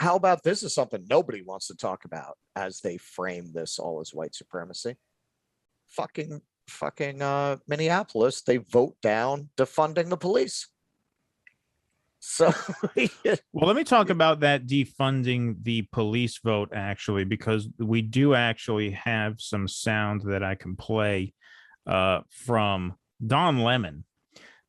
how about this is something nobody wants to talk about as they frame this all as white supremacy? Fucking Minneapolis, they vote down defunding the police. So well, let me talk about that defunding the police vote, actually, because we do actually have some sound that I can play from Don Lemon.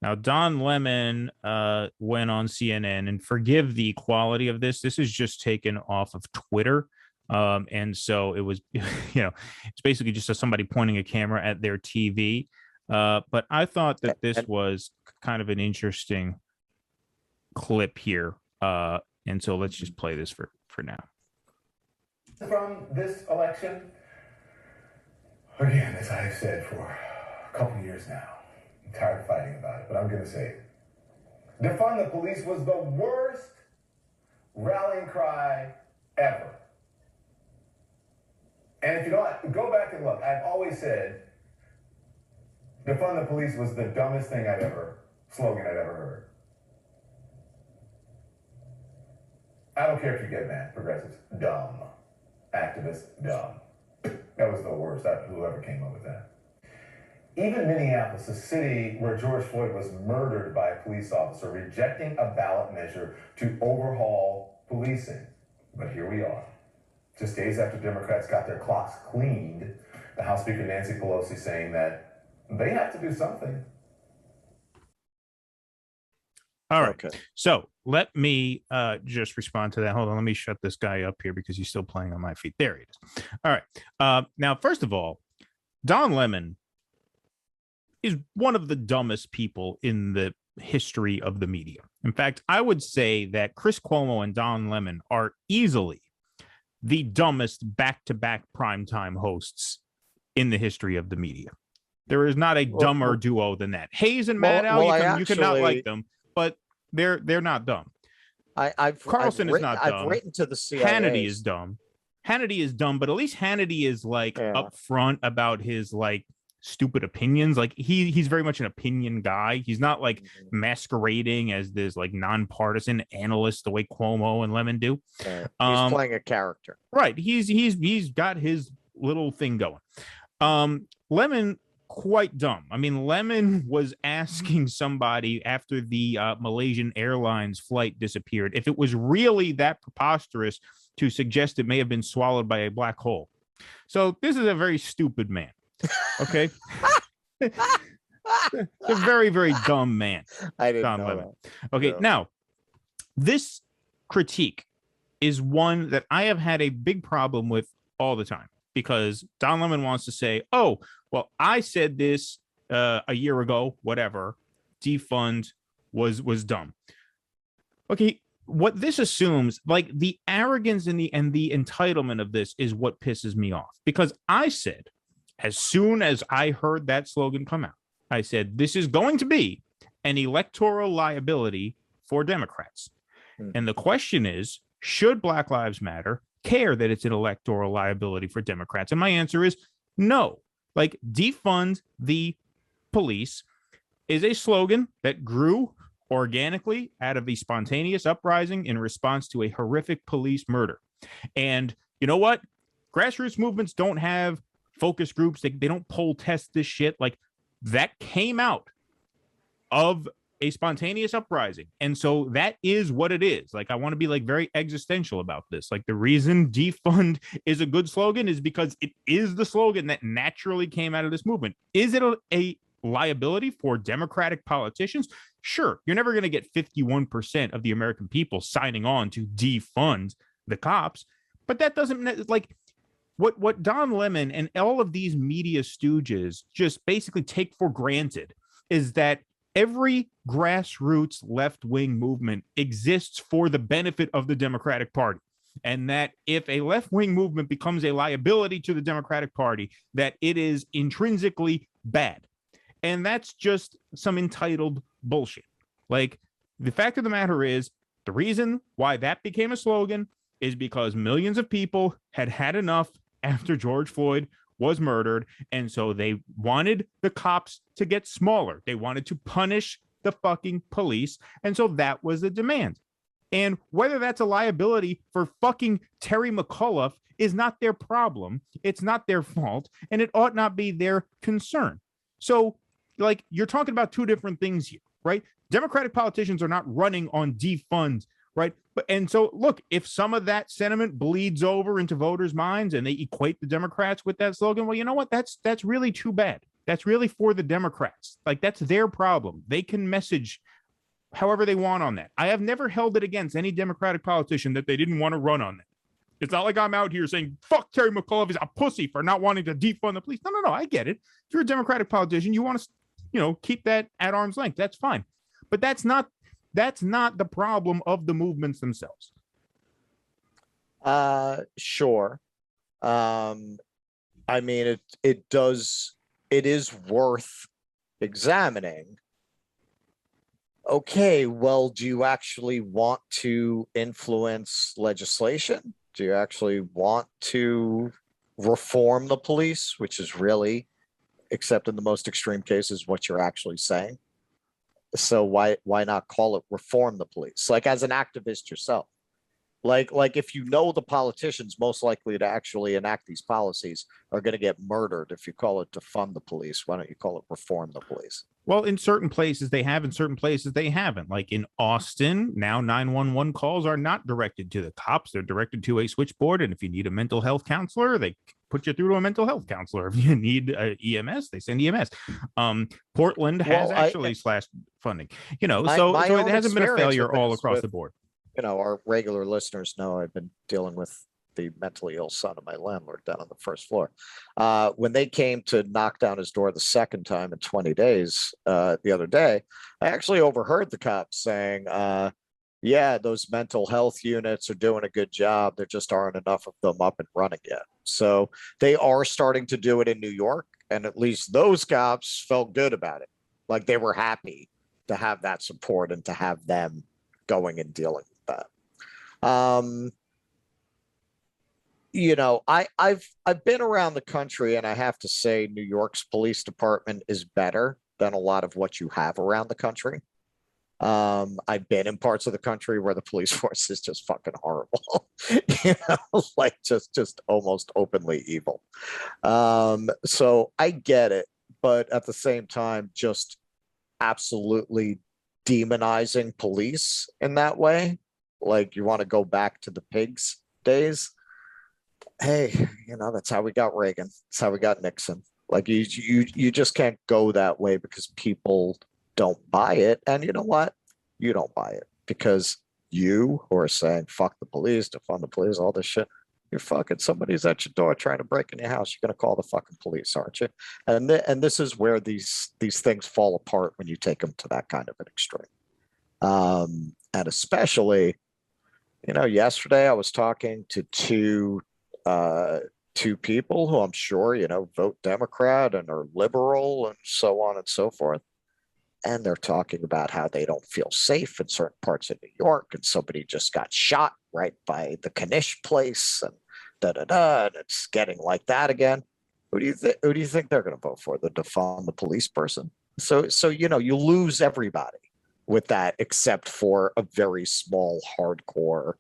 Now, Don Lemon went on CNN, and forgive the quality of this. This is just taken off of Twitter. And so it was, it's basically just somebody pointing a camera at their TV. But I thought that this was kind of an interesting clip here. And so let's just play this for now. From this election, again, as I've said for a couple years now, I'm tired of fighting about it, but I'm going to say it. Defund the police was the worst rallying cry ever. And if you don't, go back and look. I've always said defund the police was the dumbest thing slogan I've ever heard. I don't care if you get mad, progressives, dumb. Activists, dumb. That was the worst, whoever came up with that. Even Minneapolis, a city where George Floyd was murdered by a police officer, rejecting a ballot measure to overhaul policing. But here we are. Just days after Democrats got their clocks cleaned, the House Speaker Nancy Pelosi saying that they have to do something. All right. Okay. So let me just respond to that. Hold on. Let me shut this guy up here because he's still playing on my feet. There he is. All right. Now, first of all, Don Lemon is one of the dumbest people in the history of the media. In fact, I would say that Chris Cuomo and Don Lemon are easily the dumbest back-to-back primetime hosts in the history of the media. There is not a dumber duo than that. Hayes and Maddow, you cannot like them, but they're not dumb. Carlson is not dumb. I've written to the CIA. Hannity is dumb. Hannity is dumb, but at least Hannity is upfront about his stupid opinions. He's very much an opinion guy. He's not masquerading as this nonpartisan analyst the way Cuomo and Lemon do. He's playing a character. Right. He's got his little thing going. Lemon, quite dumb. I mean, Lemon was asking somebody after the Malaysian Airlines flight disappeared if it was really that preposterous to suggest it may have been swallowed by a black hole. So this is a very stupid man. Okay. A very, very dumb man. I didn't know Lemon. That. Okay. No. Now, this critique is one that I have had a big problem with all the time, because Don Lemon wants to say, oh, well, I said this a year ago, whatever, defund was dumb. Okay, what this assumes, the arrogance and the entitlement of this is what pisses me off, because I said, as soon as I heard that slogan come out, I said, this is going to be an electoral liability for Democrats. And the question is, should Black Lives Matter care that it's an electoral liability for Democrats? And my answer is no. Defund the police is a slogan that grew organically out of the spontaneous uprising in response to a horrific police murder. And you know what? Grassroots movements don't have focus groups. They don't poll test this shit. That came out of a spontaneous uprising. And so that is what it is. I want to be very existential about this. The reason defund is a good slogan is because it is the slogan that naturally came out of this movement. Is it a liability for Democratic politicians? Sure. You're never going to get 51% of the American people signing on to defund the cops, but that doesn't what Don Lemon and all of these media stooges just basically take for granted is that every grassroots left-wing movement exists for the benefit of the Democratic Party. And that if a left-wing movement becomes a liability to the Democratic Party, that it is intrinsically bad. And that's just some entitled bullshit. The fact of the matter is, the reason why that became a slogan is because millions of people had had enough after George Floyd was murdered, and so they wanted the cops to get smaller. They wanted to punish the fucking police, and so that was the demand. And whether that's a liability for fucking Terry McAuliffe is not their problem. It's not their fault, and it ought not be their concern. So, like, you're talking about two different things here, right? Democratic politicians are not running on defund, right? And so, look, if some of that sentiment bleeds over into voters' minds and they equate the Democrats with that slogan, well, you know what? That's really too bad. That's really for the Democrats. Like, that's their problem. They can message however they want on that. I have never held it against any Democratic politician that they didn't want to run on that. It's not like I'm out here saying, fuck Terry McAuliffe is a pussy for not wanting to defund the police. No, I get it. If you're a Democratic politician, you want to, keep that at arm's length. That's fine. But that's not the problem of the movements themselves. Sure. I mean, it is worth examining. Okay, well, do you actually want to influence legislation? Do you actually want to reform the police, which is really, except in the most extreme cases, what you're actually saying? So why not call it reform the police? Like, as an activist yourself, like if you know the politicians most likely to actually enact these policies are going to get murdered, if you call it defund the police, why don't you call it reform the police? Well, in certain places they have, in certain places they haven't. Like in Austin, now 911 calls are not directed to the cops. They're directed to a switchboard. And if you need a mental health counselor, they put you through to a mental health counselor. If you need EMS, they send EMS. Portland has actually slashed funding, so it hasn't been a failure all across the board. Our regular listeners know I've been dealing with the mentally ill son of my landlord down on the first floor. When they came to knock down his door the second time in 20 days the other day, I actually overheard the cops saying, yeah, those mental health units are doing a good job. There just aren't enough of them up and running yet. So they are starting to do it in New York. And at least those cops felt good about it. Like, they were happy to have that support and to have them going and dealing with that. I've been around the country, and I have to say New York's police department is better than a lot of what you have around the country. I've been in parts of the country where the police force is just fucking horrible, like just almost openly evil. So I get it, but at the same time, just absolutely demonizing police in that way, like you want to go back to the pigs days. Hey, that's how we got Reagan. That's how we got Nixon. Like, you just can't go that way because people don't buy it. And you know what? You don't buy it because you who are saying fuck the police, defund the police, all this shit. You're fucking, somebody's at your door trying to break in your house. You're gonna call the fucking police, aren't you? And this is where these things fall apart when you take them to that kind of an extreme. And especially, yesterday I was talking to two people who I'm sure, vote Democrat and are liberal and so on and so forth. And they're talking about how they don't feel safe in certain parts of New York, and somebody just got shot right by the Kanish place, and and it's getting like that again. Who do you think they're going to vote for? The defund the police person? So you lose everybody with that, except for a very small, hardcore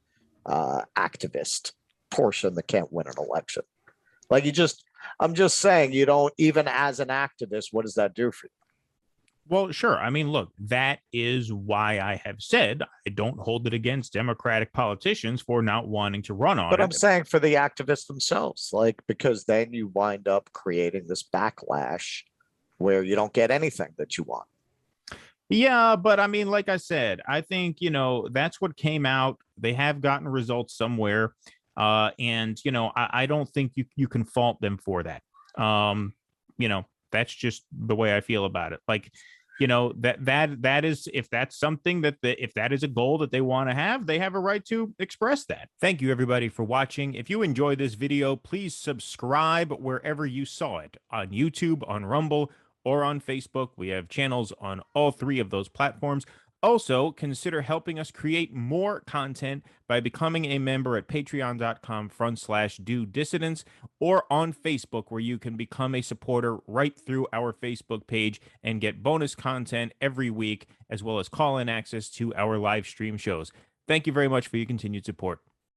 activist portion that can't win an election. Like, I'm just saying, you don't, even as an activist, what does that do for you? Well, sure. I mean, look, that is why I have said I don't hold it against Democratic politicians for not wanting to run on it. But I'm saying for the activists themselves, like, because then you wind up creating this backlash where you don't get anything that you want. Yeah, but I mean, like I said, I think, that's what came out. They have gotten results somewhere. And, I don't think you can fault them for that. That's just the way I feel about it. Like, that is, if that's something if that is a goal that they want to have, they have a right to express that. Thank you, everybody, for watching. If you enjoyed this video, please subscribe wherever you saw it, on YouTube, on Rumble, or on Facebook. We have channels on all three of those platforms. Also, consider helping us create more content by becoming a member at patreon.com/do-dissidents, or on Facebook, where you can become a supporter right through our Facebook page and get bonus content every week, as well as call-in access to our live stream shows. Thank you very much for your continued support.